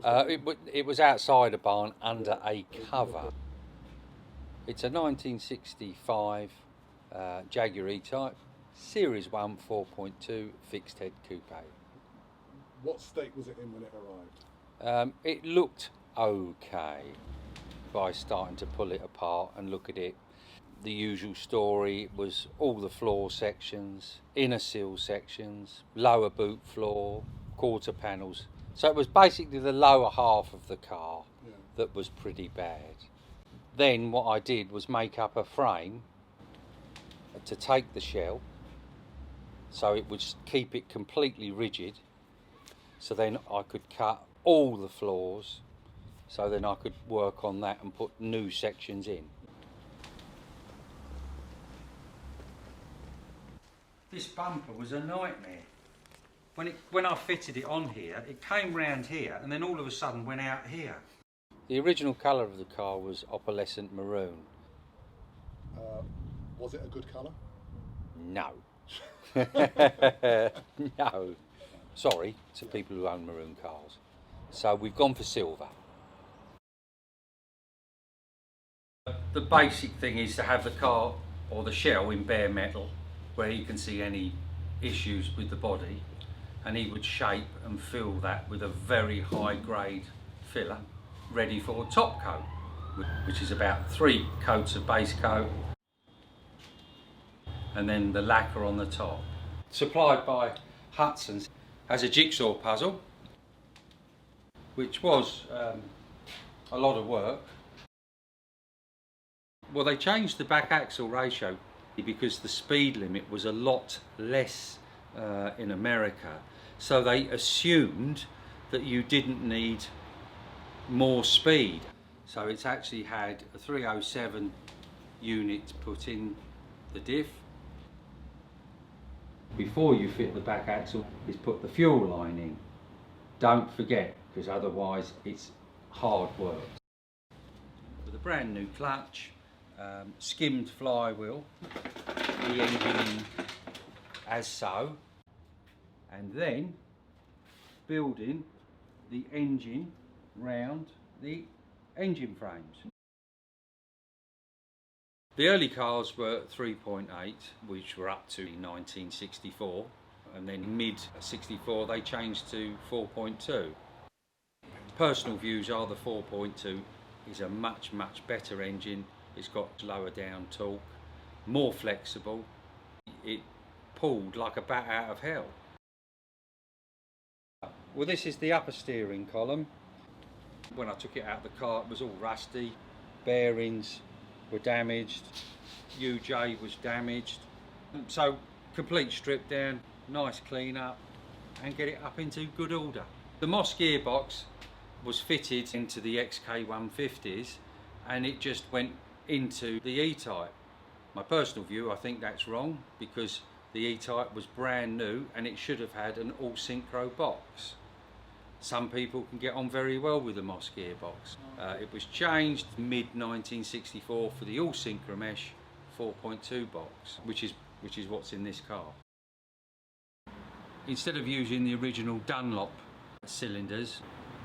It was outside a barn under a cover. It's a 1965 Jaguar E-Type, Series 1 4.2 fixed head coupe. What state was it in when it arrived? It looked okay by starting to pull it apart and look at it. The usual story was all the floor sections, inner sill sections, lower boot floor, quarter panels. So it was basically the lower half of the car that was pretty bad. Then what I did was make up a frame to take the shell, so it would keep it completely rigid. So then I could cut all the floors, so then I could work on that and put new sections in. This bumper was a nightmare. When I fitted it on here, it came round here and then all of a sudden went out here. The original colour of the car was opalescent maroon. Was it a good colour? No. No. Sorry to people who own maroon cars. So we've gone for silver. The basic thing is to have the car or the shell in bare metal where you can see any issues with the body, and he would shape and fill that with a very high grade filler ready for top coat, which is about 3 coats of base coat and then the lacquer on the top. Supplied by Hudson's as a jigsaw puzzle, which was a lot of work. Well, they changed the back axle ratio because the speed limit was a lot less in America, so they assumed that you didn't need more speed. So it's actually had a 307 unit put in the diff. Before you fit the back axle is put the fuel line in. Don't forget, because otherwise it's hard work. With a brand new clutch, skimmed flywheel, the engine in as so, and then building the engine round the engine frames. The early cars were 3.8, which were up to 1964, and then mid-64 they changed to 4.2. Personal views are the 4.2 is a much better engine. It's got lower down torque, more flexible. It pulled like a bat out of hell. Well, this is the upper steering column. When I took it out of the car, it was all rusty. Bearings were damaged. UJ was damaged. So complete strip down, nice clean up, and get it up into good order. The Moss gearbox was fitted into the XK150s, and it just went into the E-Type. My personal view, I think that's wrong, because the E-Type was brand new and it should have had an all-synchro box. Some people can get on very well with the Moss gearbox. It was changed mid-1964 for the all-synchro mesh 4.2 box, which is what's in this car. Instead of using the original Dunlop cylinders,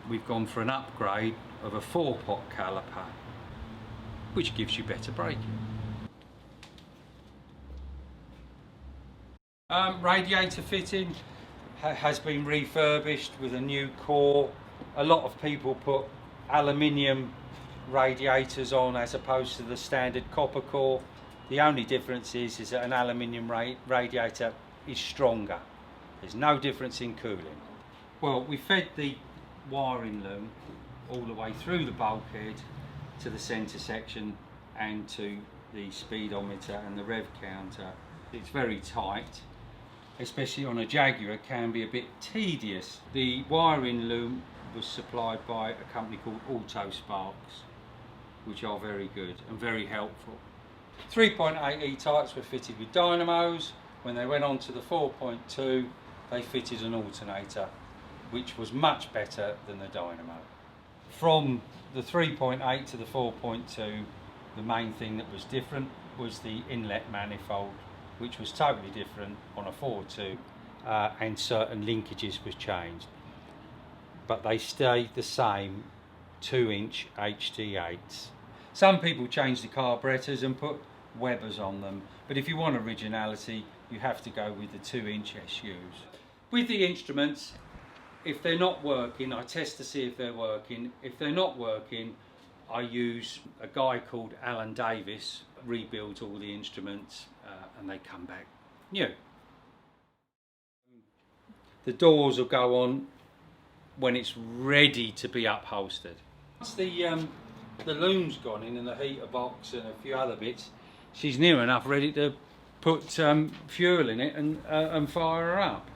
we've gone for an upgrade of a 4-pot caliper, which gives you better braking. Radiator fitting has been refurbished with a new core. A lot of people put aluminium radiators on as opposed to the standard copper core. The only difference is that an aluminium radiator is stronger. There's no difference in cooling. Well, we fed the wiring loom all the way through the bulkhead to the centre section and to the speedometer and the rev counter. It's very tight, especially on a Jaguar. It can be a bit tedious. The wiring loom was supplied by a company called Auto Sparks, which are very good and very helpful. 3.8 E-Types were fitted with dynamos. When they went on to the 4.2, they fitted an alternator, which was much better than the dynamo. From the 3.8 to the 4.2, the main thing that was different was the inlet manifold, which was totally different on a 4.2, and certain linkages was changed. but they stay the same 2-inch HD8s. Some people change the carburetors and put Webers on them, but if you want originality, you have to go with the 2-inch SUs. With the instruments, if they're not working, I test to see if they're working. If they're not working, I use a guy called Alan Davis, rebuilds all the instruments, and they come back new. The doors will go on when it's ready to be upholstered. Once the loom's gone in and the heater box and a few other bits, she's near enough ready to put fuel in it and fire her up.